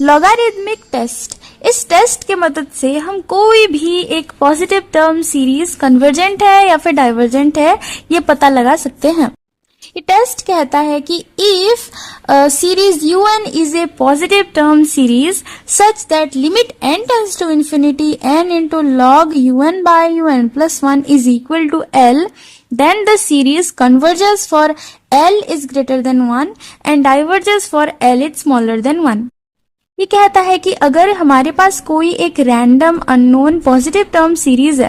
Logarithmic test, इस test के मदद से हम कोई भी एक पॉजिटिव टर्म सीरीज कन्वर्जेंट है या फिर डाइवर्जेंट है ये पता लगा सकते हैं। ये टेस्ट कहता है कि if series un is a positive term series such that limit n tends to infinity n into log un by un plus 1 is equal to L, then the series converges for L is greater than 1 and diverges for L is smaller than 1। ये कहता है कि अगर हमारे पास कोई एक random unknown positive term series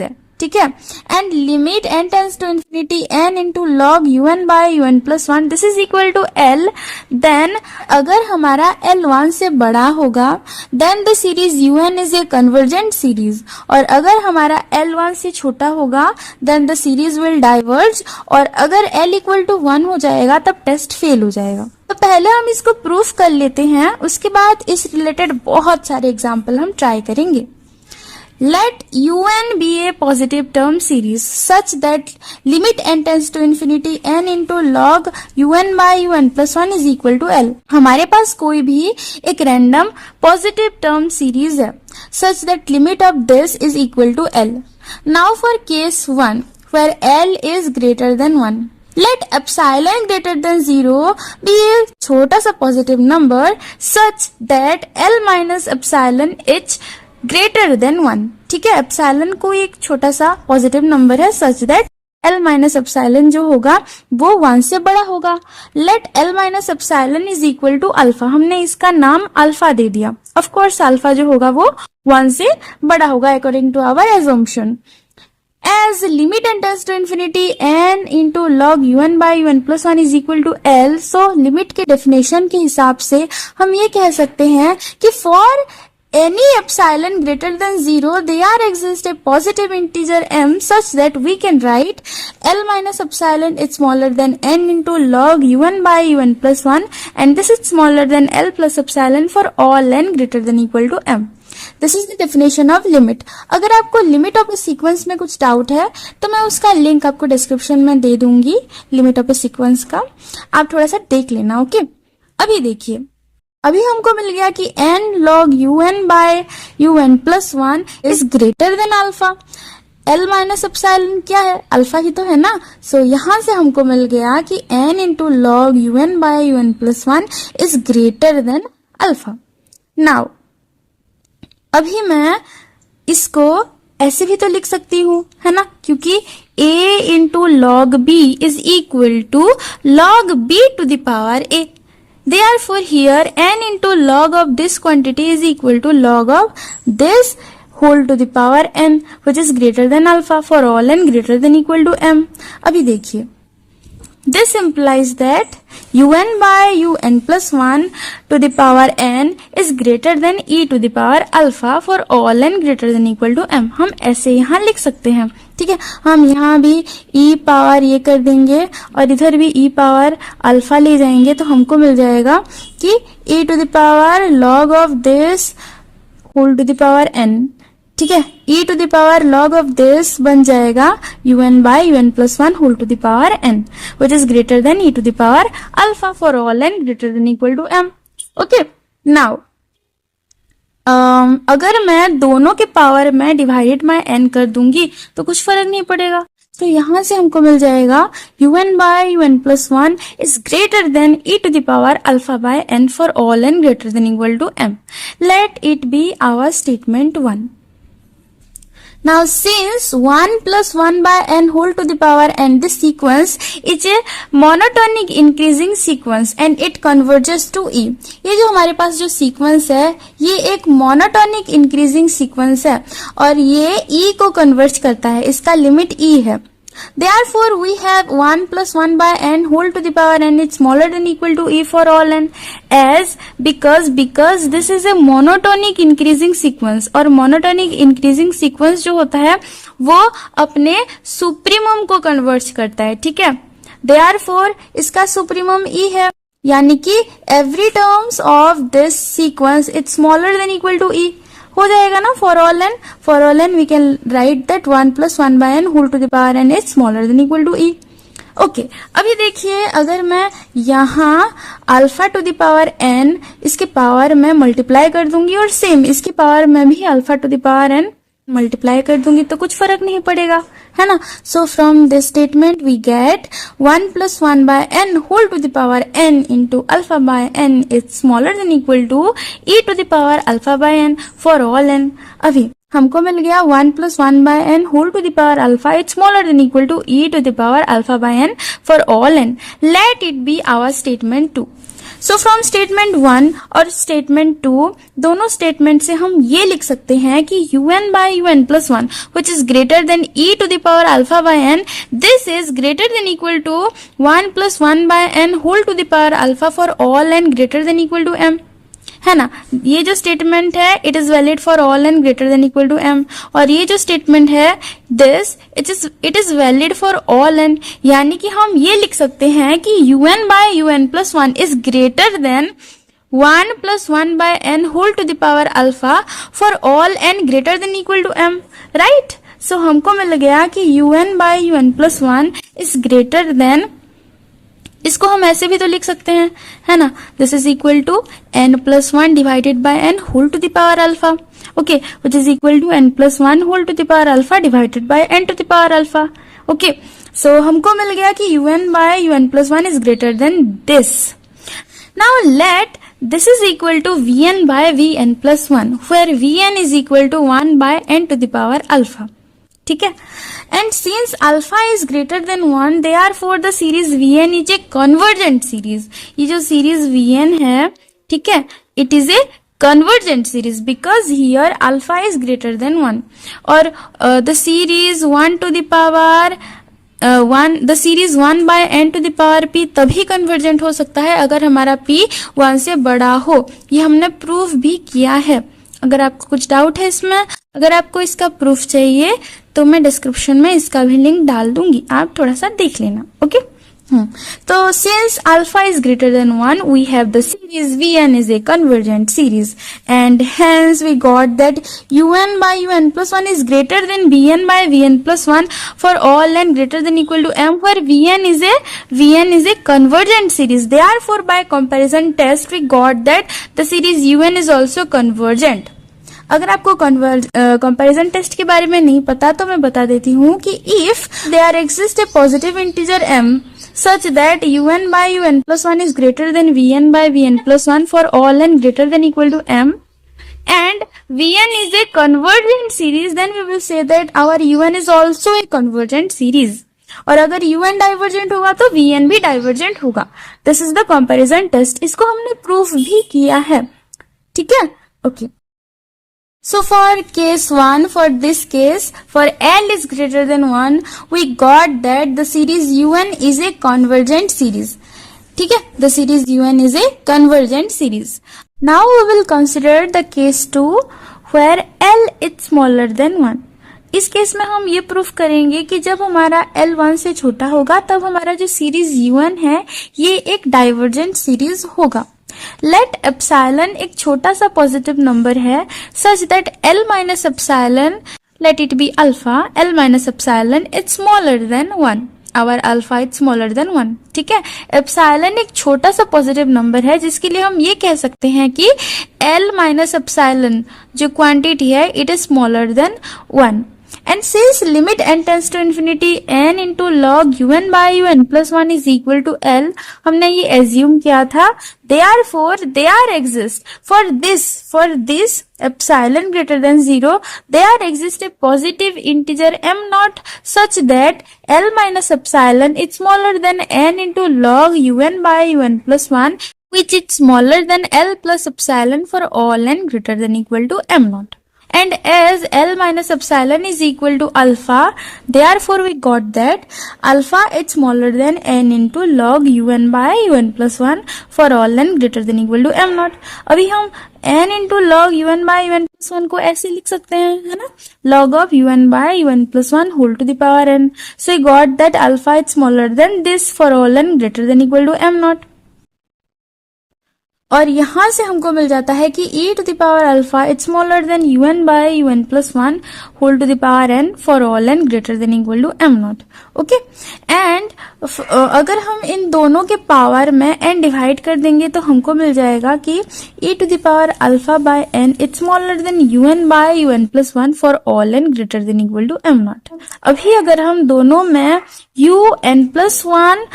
है, ठीक है, and limit n tends to infinity n into log un by un plus 1 this is equal to L, then अगर हमारा L 1 से बड़ा होगा then the series un is a convergent series, और अगर हमारा L 1 से छोटा होगा then the series will diverge, और अगर L इक्वल टू 1 हो जाएगा तब टेस्ट फेल हो जाएगा। तो पहले हम इसको प्रूफ कर लेते हैं, उसके बाद इस रिलेटेड बहुत सारे एग्जाम्पल हम ट्राई करेंगे। Let un be a positive term series such that limit n tends to infinity n into log un by un plus 1 is equal to L। हमारे पास कोई भी एक random positive term series है such that limit of this is equal to L। Now for case 1 where L is greater than 1, let epsilon greater than 0 be a छोटा सा positive number such that L minus epsilon is greater than 1। ठीक है, epsilon कोई एक छोटा सा positive number है such that L minus epsilon जो होगा वो 1 से बड़ा होगा। Let L minus epsilon is equal to alpha, हमने इसका नाम अल्फा दे दिया। ऑफ कोर्स अल्फा जो होगा वो 1 से बड़ा होगा according to our assumption. As limit n tends to infinity n into log un by un plus 1 is equal to L, so limit के डेफिनेशन के हिसाब से हम ये कह सकते हैं कि for any epsilon greater than 0 there exists a positive integer m such that we can write L minus epsilon is smaller than n into log un by un plus 1 and this is smaller than L plus epsilon for all n greater than equal to m। This is the definition of limit। अगर आपको limit of A sequence में कुछ doubt है तो मैं उसका link आपको description में दे दूंगी, लिमिट ऑफ ए सीक्वेंस का, आप थोड़ा सा देख लेना। ओके, अभी देखिए, अभी हमको मिल गया कि n log un by un plus 1 is greater than alpha। L minus epsilon क्या है, अल्फा ही तो है ना। सो यहाँ से हमको मिल गया कि n into log un by un plus 1 is greater than alpha। Now अभी मैं इसको ऐसे भी तो लिख सकती हूँ, है ना, क्योंकि a into log b is equal to log b to the power a। Therefore here n into log of this quantity is equal to log of this whole to the power n which is greater than alpha for all n greater than equal to m। अभी देखिए, this implies that un by un plus 1 to the power n is greater than e to the power alpha for all n greater than equal to m। हम ऐसे यहाँ लिख सकते हैं, ठीक है। हम यहाँ भी e पावर ये कर देंगे और इधर भी e पावर अल्फा ले जाएंगे तो हमको मिल जाएगा कि e to the power log of this whole to the power n, ठीक है। e to the power log of this बन जाएगा un by un plus 1 whole to the power n which is greater than e to the power alpha for all n greater than equal to m। okay, now अगर मैं दोनों के power में divided by n कर दूंगी तो कुछ फर्क नहीं पड़ेगा। तो यहाँ से हमको मिल जाएगा un by un plus 1 is greater than e to the power alpha by n for all n greater than equal to m। Let it be our statement 1। Now since 1 plus 1 by n whole to the power n, this sequence is a monotonic increasing sequence and it converges to e। ये जो हमारे पास जो sequence है ये एक monotonic increasing sequence है और ये e को कन्वर्ज करता है, इसका लिमिट e है। Therefore we have 1 plus 1 by n whole to the power n is smaller than equal to e for all n as because this is a monotonic increasing sequence और monotonic increasing sequence जो होता है वो अपने supremum को converge करता है, ठीक है। Therefore इसका सुप्रीमम e है, यानी कि every terms of this sequence it's smaller than equal to e हो जाएगा ना। For all n we can write that 1 plus 1 by n whole to the power n is smaller than equal to e। Okay, अभी देखिए, अगर मैं यहाँ alpha to the power n इसके power में मल्टीप्लाई कर दूंगी और सेम इसकी पावर में भी alpha to the power n multiply कर दूंगी, तो कुछ फर्क नहीं पड़ेगा, है ना। So from this statement we get 1 + 1 by n whole to the power n into alpha by n is smaller than equal to e to the power alpha by n for all n। अभी हमको मिल गया 1 + 1 by n whole to the power alpha is smaller than equal to e to the power alpha by n for all n। Let it be our statement 2। So from statement 1 और statement 2 दोनों statement से हम ये लिख सकते हैं कि un by un plus 1 which is greater than e to the power alpha by n, this is greater than equal to 1 + 1 by n whole to the power alpha for all n greater than equal to m, है ना। ये जो statement है it is valid for all n greater than equal to m, और ये जो statement है this it is valid for all n, यानी कि हम ये लिख सकते हैं कि un by un plus 1 is greater than 1 + 1 by n whole to the power alpha for all n greater than equal to m, right. So हमको मिल गया कि un by un plus 1 is greater than, इसको हम ऐसे भी तो लिख सकते हैं, है ना, this is equal to n + 1 divided by n whole to the power alpha, okay, which is equal to n + 1 whole to the power alpha divided by n to the power alpha, okay. So हमको मिल गया कि un by un plus 1 is greater than this. Now let this is equal to vn by vn plus 1 where vn is equal to 1 by n to the power alpha, ठीक है। And since alpha is greater than 1 therefore the series vn is a convergent series। ये जो series vn है, ठीक है, it is a convergent series because here alpha is greater than 1 और the series 1 to the power 1 the series 1 by n to the power p तभी convergent हो सकता है अगर हमारा p 1 से बड़ा हो। ये हमने प्रूफ भी किया है। अगर आपको कुछ डाउट है इसमें, अगर आपको इसका प्रूफ चाहिए तो मैं डिस्क्रिप्शन में इसका भी लिंक डाल दूंगी, आप थोड़ा सा देख लेना, ओके। तो since alpha is greater than 1 we have the series vn is a convergent series and hence we got that un by un plus 1 is greater than vn by vn plus 1 for all n greater than equal to m where vn is a convergent series, therefore by comparison test we got that the series un is also convergent। अगर आपको comparison test के बारे में नहीं पता तो मैं बता देती हूँ कि if there exist a positive integer m such that un by un plus 1 is greater than vn by vn plus 1 for all n greater than equal to m and vn is a convergent series, then we will say that our un is also a convergent series। और अगर un divergent होगा तो vn भी divergent होगा। This is the comparison test, इसको हमने proof भी किया है, ठीक है, okay. So for case 1, for this case, for L is greater than 1, we got that the series UN is a convergent series. ठीक है, the series UN is a convergent series. Now we will consider the case 2 where L is smaller than 1. इस case में हम ये proof करेंगे कि जब हमारा L 1 से छोटा होगा तब हमारा जो सीरीज UN है ये एक डाइवर्जेंट सीरीज होगा। लेट एप्सिलॉन एक छोटा सा पॉजिटिव नंबर है such that L minus epsilon let it be alpha, L minus epsilon is smaller than 1, our alpha is smaller than 1, ठीक है। एप्सिलॉन एक छोटा सा पॉजिटिव नंबर है जिसके लिए हम ये कह सकते हैं कि L माइनस एप्सिलॉन जो क्वांटिटी है it is smaller than 1। And since limit n tends to infinity n into log un by un plus 1 is equal to L, हमने ये assume किया था, therefore there exists for this epsilon greater than 0 there exists a positive integer m naught such that L minus epsilon is smaller than n into log un by un plus 1 which is smaller than L plus epsilon for all n greater than equal to m naught। And as L minus epsilon is equal to alpha, therefore we got that alpha is smaller than n into log un by un plus 1 for all n greater than equal to m naught। अभी हम n into log un by un plus 1 को ऐसे लिख सकते हैं, है ना, log of un by un plus 1 whole to the power n। So we got that alpha is smaller than this for all n greater than equal to m naught। और यहां से हमको मिल जाता है कि e to the power alpha it's smaller than un by un plus 1 whole to the power n for all n greater than equal to m naught. Okay and अगर हम इन दोनों के पावर में n डिवाइड कर देंगे तो हमको मिल जाएगा कि e to the power alpha by n it's smaller than un by un plus 1 for all n greater than equal to m naught. अभी अगर हम दोनों में un plus 1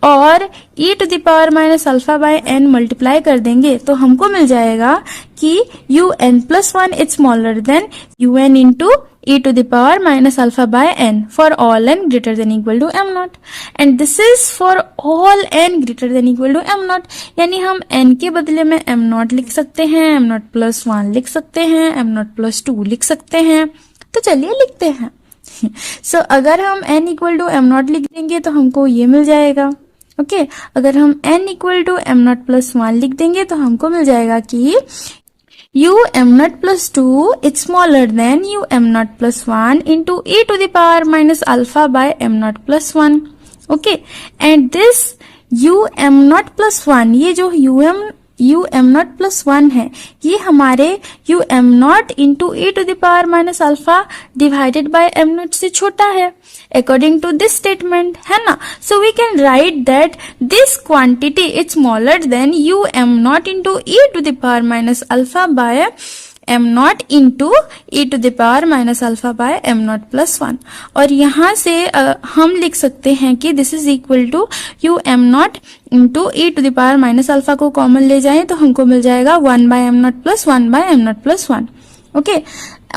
और e to the power minus alpha by n multiply कर देंगे तो हमको मिल जाएगा कि un plus 1 is smaller than un into e to the power minus alpha by n for all n greater than equal to m naught, and this is for all n greater than equal to m naught. यानी हम n के बदले में m naught लिख सकते हैं, m naught plus 1 लिख सकते हैं, m naught plus 2 लिख सकते हैं. तो चलिए लिखते हैं. So, अगर हम n equal to m naught लिख देंगे तो हमको ये मिल जाएगा. ओके अगर हम n equal to m naught plus 1 लिख देंगे तो हमको मिल जाएगा कि u m naught plus 2 is smaller than u m naught plus 1 into e to the power minus alpha by m naught plus 1. Okay and this u m naught plus 1, ये जो u m naught plus 1 है ये हमारे u m naught into e to the power minus alpha divided by m naught से छोटा है according to this statement, है ना. So we can write that this quantity is smaller than u m naught into e to the power minus alpha by m naught into e to the power minus alpha by m naught plus 1. और यहाँ से हम लिख सकते हैं कि this is equal to u m naught into e to the power minus alpha को common ले जाएं तो हमको मिल जाएगा 1 by m naught plus 1 by m naught plus 1. Okay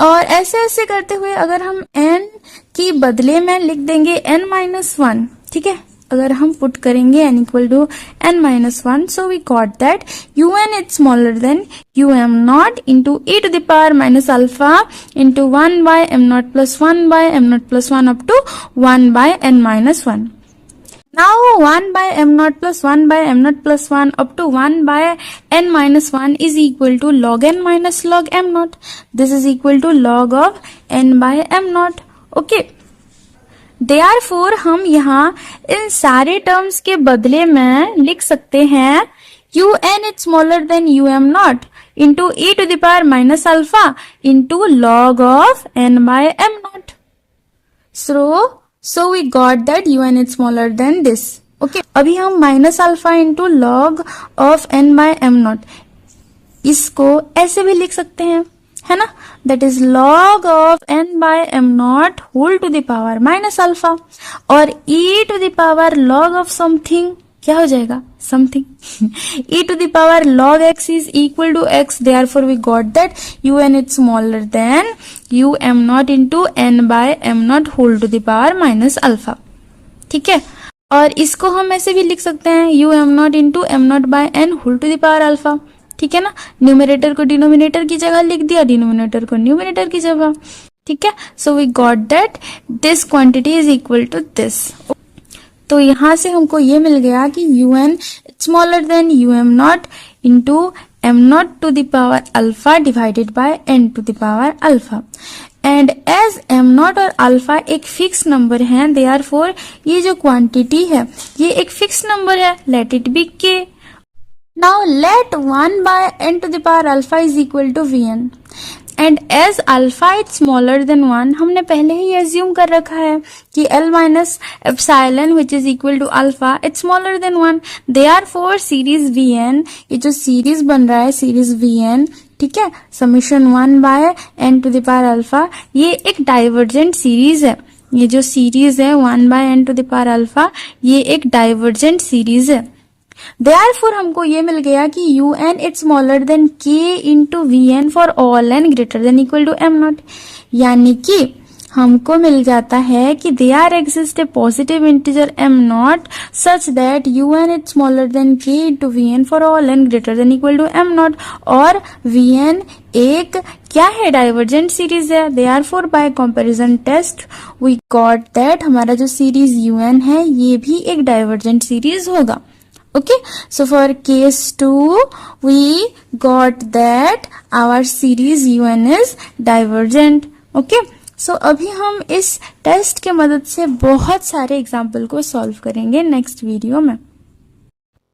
और ऐसे ऐसे करते हुए अगर हम n की बदले में लिख देंगे n minus 1, ठीक है. अगर हम पुट करेंगे n equal to n minus 1, so we got that un is smaller than um naught into e to the power minus alpha into 1 by m naught plus 1 by m naught plus 1 up to 1 by n minus 1. Now 1 by m naught plus 1 by m naught plus 1 up to 1 by n minus 1 is equal to log n minus log m naught. This is equal to log of n by m naught. Okay. Therefore हम यहाँ इन सारे terms के बदले में लिख सकते हैं un is smaller than um naught into e to the power minus alpha into log of n by m naught. So we got that un is smaller than this. Okay. अभी हम minus alpha into log of n by m naught इसको ऐसे भी लिख सकते हैं, है ना. That is log of n by m naught whole to the power minus alpha और e to the power log of something क्या हो जाएगा something. e to the power log x is equal to x, therefore we got that un is smaller than um naught into n by m naught whole to the power minus alpha. ठीक है. और इसको हम ऐसे भी लिख सकते हैं um naught into m naught by n whole to the power alpha. ठीक है ना. न्यूमरेटर को डिनोमिनेटर की जगह लिख दिया, डिनोमिनेटर को न्यूमरेटर की जगह. ठीक है. So we got that this quantity is equal to this. तो यहां से हमको ये मिल गया कि un smaller than um naught into m naught to the power alpha divided by n to the power alpha. And as m naught और alpha एक फिक्स नंबर है, देयरफॉर ये जो क्वांटिटी है ये एक फिक्स नंबर है. Let it be k. Now let 1 by n to the power alpha is equal to Vn. And as alpha is smaller than 1, हमने पहले ही assume कर रखा है कि L minus epsilon which is equal to alpha it's smaller than 1. Therefore series Vn, ये जो series बन रहा है series Vn, ठीक है, summation 1 by n to the power alpha, ये एक divergent series है. ये जो series है 1 by n to the power alpha ये एक divergent series है. Therefore हमको ये मिल गया कि un is smaller than k into vn for all n greater than equal to m naught. यानी कि हमको मिल जाता है कि there exists a positive integer m naught such that un is smaller than k into vn for all n greater than equal to m naught. और vn एक क्या है, डाइवर्जेंट सीरीज है. Therefore by comparison test we got that हमारा जो series un है ये भी एक डाइवर्जेंट सीरीज होगा. Okay, so for case 2 we got that our series un is divergent. Okay, so अभी हम इस टेस्ट के मदद से बहुत सारे एग्जाम्पल को सॉल्व करेंगे नेक्स्ट वीडियो में.